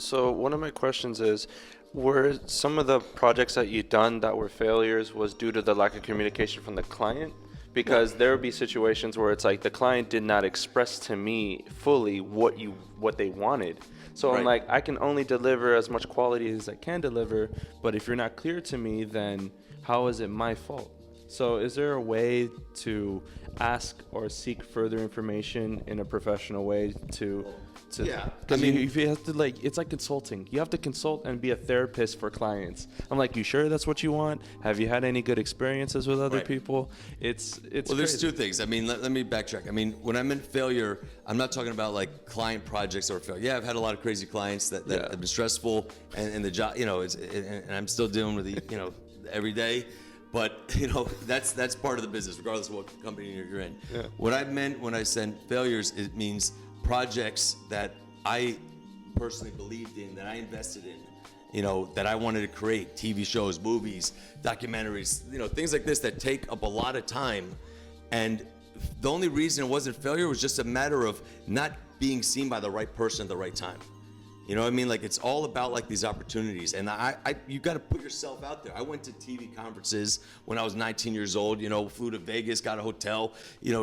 So one of my questions is, were some of the projects that you've done that were failures was due to the lack of communication from the client? Because there would be situations where it's like the client did not express to me fully what they wanted. So I'm Right. like, I can only deliver as much quality as I can deliver, but if you're not clear to me, then how is it my fault? So is there a way to ask or seek further information in a professional way to Yeah, because I mean- if you have to, like, it's like consulting. You have to consult and be a therapist for clients. I'm like, you sure that's what you want? Have you had any good experiences with other Right. people? It's Well, there's crazy. two things. I mean, let me backtrack. I mean, when I meant failure, I'm not talking about like client projects or failure. Yeah, I've had a lot of crazy clients that Yeah. have been stressful, and the job, and I'm still dealing with every day. But that's part of the business, regardless of what company you're in. Yeah. What I meant when I said failures, it means projects that I personally believed in, that I invested in, that I wanted to create, TV shows, movies, documentaries, things like this that take up a lot of time. And the only reason it wasn't failure was just a matter of not being seen by the right person at the right time. You know what I mean? Like, it's all about like these opportunities, and you got to put yourself out there. I went to TV conferences when I was 19 years old. Flew to Vegas, got a hotel.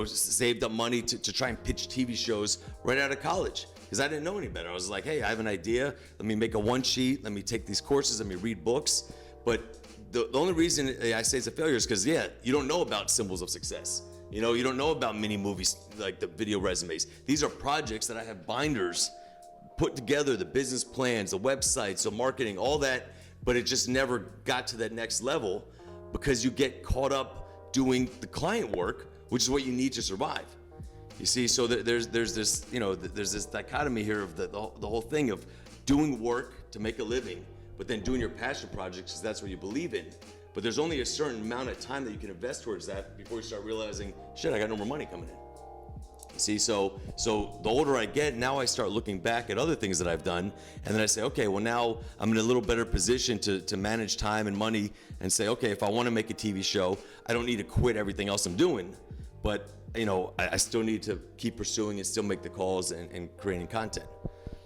Saved up money to try and pitch TV shows right out of college because I didn't know any better. I was like, hey, I have an idea. Let me make a one sheet. Let me take these courses. Let me read books. But the only reason I say it's a failure is because you don't know about symbols of success. You don't know about mini movies like the video resumes. These are projects that I have binders put together, the business plans, the websites, the marketing, all that, but it just never got to that next level because you get caught up doing the client work, which is what you need to survive. You see, so there's this there's this dichotomy here of the whole thing of doing work to make a living, but then doing your passion projects because that's what you believe in. But there's only a certain amount of time that you can invest towards that before you start realizing, shit, I got no more money coming in. See, so the older I get, now I start looking back at other things that I've done, and then I say, okay, well, now I'm in a little better position to manage time and money and say, okay, if I want to make a TV show, I don't need to quit everything else I'm doing, but I still need to keep pursuing and still make the calls and creating content.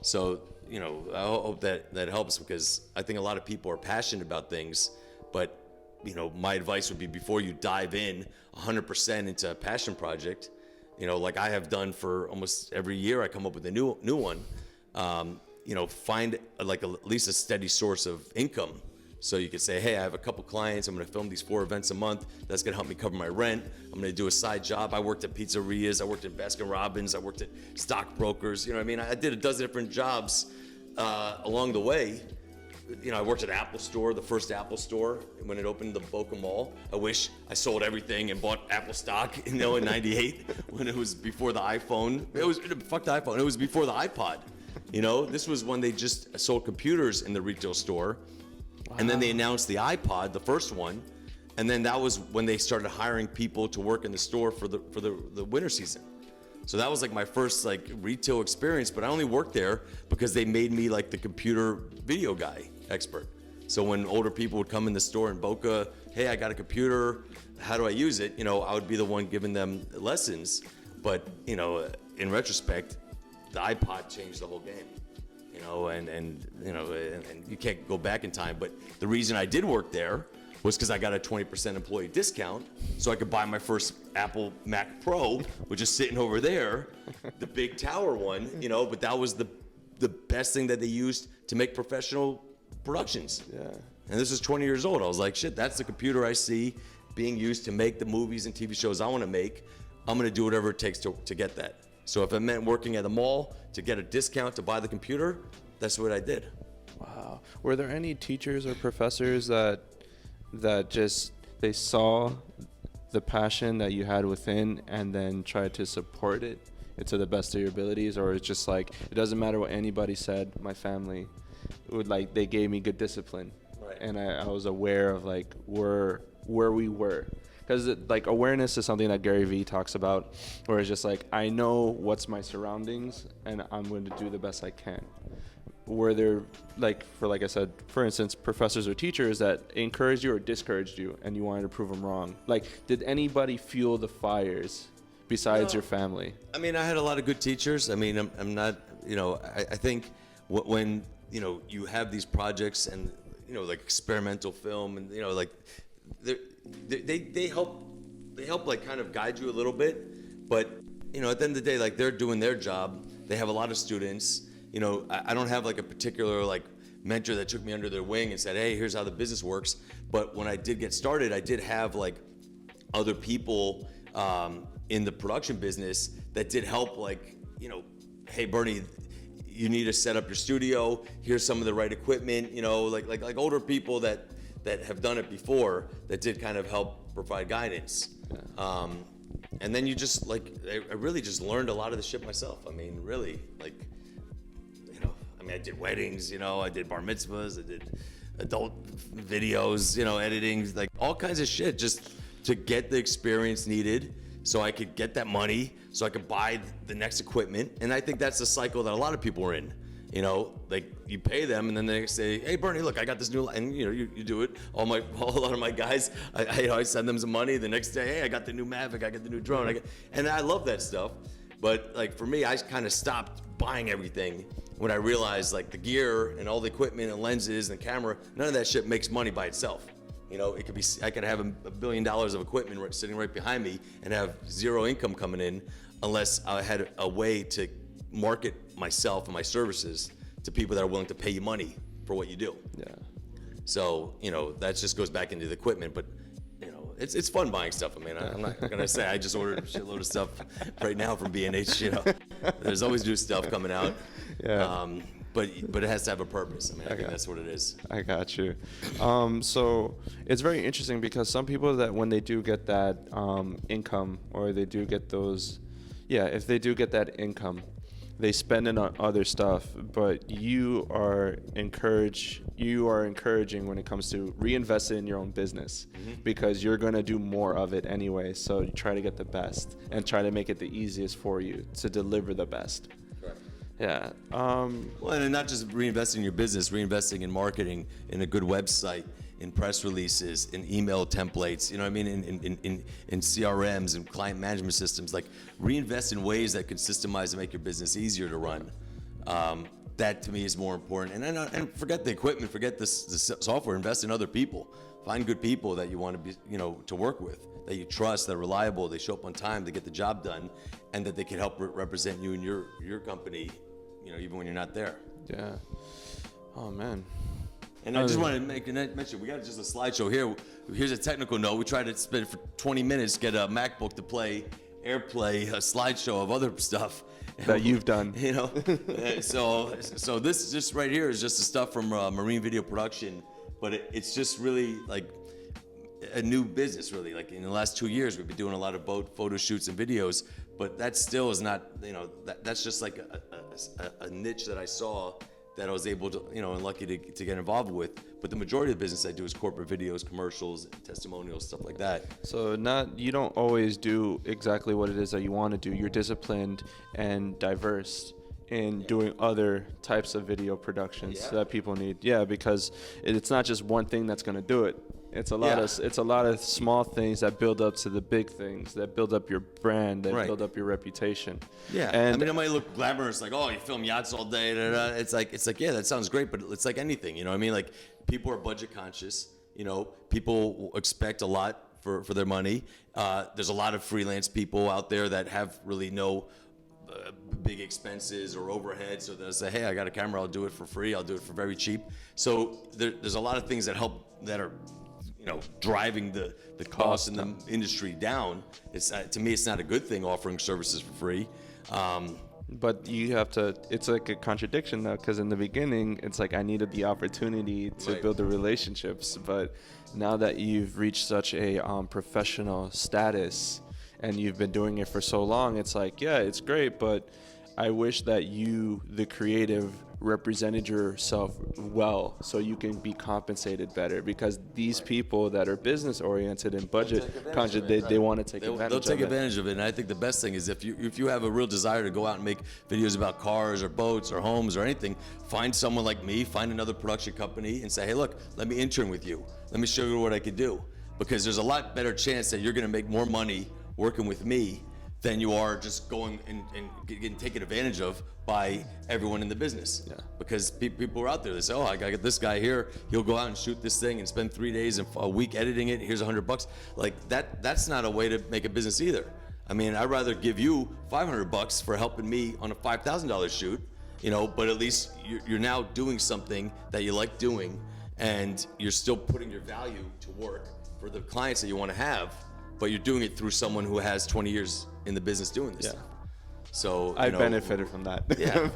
So, I hope that helps because I think a lot of people are passionate about things, but my advice would be before you dive in 100% into a passion project, like I have done for almost every year, I come up with a new one. Find like at least a steady source of income. So you could say, hey, I have a couple clients. I'm going to film these 4 events a month. That's going to help me cover my rent. I'm going to do a side job. I worked at pizzerias. I worked at Baskin Robbins. I worked at stockbrokers. I did a dozen different jobs along the way. I worked at Apple Store, the first Apple Store, when it opened the Boca Mall. I wish I sold everything and bought Apple stock, in '98, when it was before the iPhone. Fuck the iPhone. It was before the iPod. This was when they just sold computers in the retail store. Wow. And then they announced the iPod, the first one. And then that was when they started hiring people to work in the store for the winter season. So that was like my first retail experience, but I only worked there because they made me like the computer video guy expert. So when older people would come in the store in Boca, hey, I got a computer, how do I use it? I would be the one giving them lessons. But, in retrospect, the iPod changed the whole game. And you can't go back in time. But the reason I did work there was because I got a 20% employee discount, so I could buy my first Apple Mac Pro, which is sitting over there, the big tower one, but that was the best thing that they used to make professional productions. Yeah. And this is 20 years old. I was like, shit, that's the computer I see being used to make the movies and TV shows I want to make. I'm going to do whatever it takes to get that. So if it meant working at the mall to get a discount to buy the computer, that's what I did. Wow. Were there any teachers or professors that just they saw the passion that you had within and then tried to support it to the best of your abilities, or it's just like it doesn't matter what anybody said, my family would they gave me good discipline, right? And I was aware of where we were, because awareness is something that Gary Vee talks about, where it's just I know what's my surroundings and I'm going to do the best I can. Were there, like I said, for instance, professors or teachers that encouraged you or discouraged you and you wanted to prove them wrong? Did anybody fuel the fires besides your family? I mean, I had a lot of good teachers. I mean, I'm not, I think when you know, you have these projects and, you know, like experimental film and, you know, like they help like kind of guide you a little bit, but, you know, at the end of the day, like they're doing their job. They have a lot of students. You know, I don't have like a particular like mentor that took me under their wing and said, hey, here's how the business works. But when I did get started, I did have like other people in the production business that did help, like, you know, hey, Bernie, you need to set up your studio. Here's some of the right equipment, you know, like older people that have done it before that did kind of help provide guidance. Yeah. And then you just like, I really just learned a lot of the shit myself. I mean, really, like, you know, I mean, I did weddings, you know, I did bar mitzvahs, I did adult videos, you know, editing, like all kinds of shit just to get the experience needed so I could get that money, so I could buy the next equipment. And I think that's the cycle that a lot of people are in. You know, like you pay them and then they say, hey, Bernie, look, I got this new, and you know, you do it. A lot of my guys, I send them some money. The next day, hey, I got the new Mavic, I got the new drone. And I love that stuff. But like for me, I kind of stopped buying everything when I realized like the gear and all the equipment and lenses and camera, none of that shit makes money by itself. You know, it could be, I could have $1 billion of equipment sitting right behind me and have zero income coming in unless I had a way to market myself and my services to people that are willing to pay you money for what you do. Yeah. So, you know, that just goes back into the equipment, but you know, it's fun buying stuff. I mean, I'm not gonna say I just ordered a shitload of stuff right now from B&H, you know. There's always new stuff coming out. Yeah. But it has to have a purpose. I mean, I think that's what it is. I got you. So it's very interesting because some people that when they do get that income or they do get those, if they do get that income, they spend it on other stuff, but you are encouraging when it comes to reinvesting in your own business because you're going to do more of it anyway. So you try to get the best and try to make it the easiest for you to deliver the best. Correct. Yeah. Well, and not just reinvesting in your business, reinvesting in marketing, in a good website, in press releases, in email templates, you know what I mean, in CRMs and client management systems. Like reinvest in ways that can systemize and make your business easier to run. That to me is more important. And forget the equipment, forget the software. Invest in other people. Find good people that you want to be, you know, to work with, that you trust, that are reliable, they show up on time, they get the job done, and that they can help represent you and your company, you know, even when you're not there. Yeah. Oh man. And I just wanted to make a mention, we got just a slideshow here. Here's a technical note. We tried to spend it for 20 minutes, get a MacBook to play AirPlay, a slideshow of other stuff. That you've done. You know? So this just right here is just the stuff from Marine Video Production, but it's just really like a new business, really. Like in the last 2 years, we've been doing a lot of boat photo shoots and videos, but that still is not, you know, that's just like a niche that I saw that I was able to, you know, and lucky to get involved with. But the majority of the business I do is corporate videos, commercials, testimonials, stuff like that. So you don't always do exactly what it is that you want to do. You're disciplined and diverse in doing other types of video productions that people need. Yeah, because it's not just one thing that's going to do it. It's a lot of small things that build up to the big things, that build up your brand, that build up your reputation. Yeah, and I mean, it might look glamorous, like, oh, you film yachts all day. Da, da. It's like, yeah, that sounds great, but it's like anything, you know what I mean? Like, people are budget conscious, you know, people expect a lot for their money. There's a lot of freelance people out there that have really no big expenses or overhead, so they'll say, hey, I got a camera, I'll do it for free, I'll do it for very cheap. So there's a lot of things that help, that are, you know, driving the cost in the industry down. It's to me, it's not a good thing offering services for free. But you have to, it's like a contradiction though, because in the beginning, it's like I needed the opportunity to build the relationships. But now that you've reached such a professional status and you've been doing it for so long, it's like, yeah, it's great, but I wish that you, the creative, represented yourself well so you can be compensated better, because these people that are business oriented and budget conscious, they want to take advantage of it. They'll take advantage of it. And I think the best thing is if you have a real desire to go out and make videos about cars or boats or homes or anything, find someone like me, find another production company and say, hey, look, let me intern with you. Let me show you what I could do. Because there's a lot better chance that you're going to make more money working with me than you are just going and getting taken advantage of by everyone in the business. Yeah. Because people are out there, they say, oh, I gotta get this guy here, he'll go out and shoot this thing and spend 3 days and a week editing it, here's $100. Like that's not a way to make a business either. I mean, I'd rather give you $500 for helping me on a $5,000 shoot, you know, but at least you're now doing something that you like doing, and you're still putting your value to work for the clients that you want to have, but you're doing it through someone who has 20 years in the business doing this. Yeah. So I benefited from that. Yeah.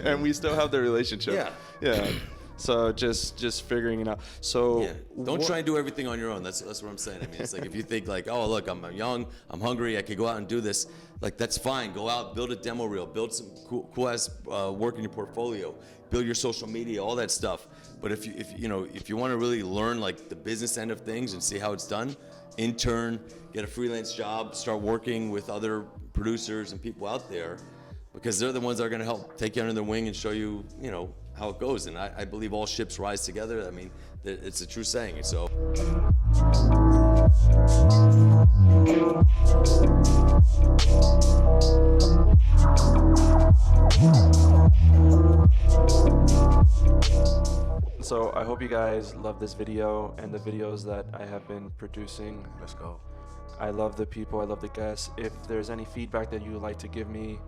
And we still have the relationship. Yeah. Yeah. So just figuring it out. So yeah. Don't try and do everything on your own. That's what I'm saying. I mean, it's like if you think like, oh, look, I'm young, I'm hungry, I could go out and do this. Like, that's fine. Go out, build a demo reel, build some cool ass work in your portfolio, build your social media, all that stuff. But if you want to really learn like the business end of things and see how it's done, intern, get a freelance job, start working with other producers and people out there, because they're the ones that are going to help take you under their wing and show you, you know, how it goes. And I believe all ships rise together. I mean, it's a true saying. So. So I hope you guys love this video and the videos that I have been producing. Let's go. I love the people, I love the guests. If there's any feedback that you would like to give me,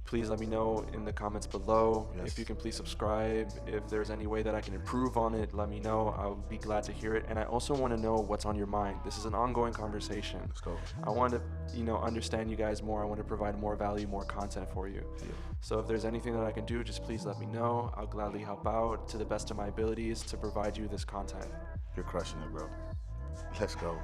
please let me know in the comments below. Yes. If you can please subscribe. If there's any way that I can improve on it, let me know. I'll be glad to hear it. And I also want to know what's on your mind. This is an ongoing conversation. Let's go. I want to, understand you guys more. I want to provide more value, more content for you. Yeah. So if there's anything that I can do, just please let me know. I'll gladly help out to the best of my abilities to provide you this content. You're crushing it, bro. Let's go.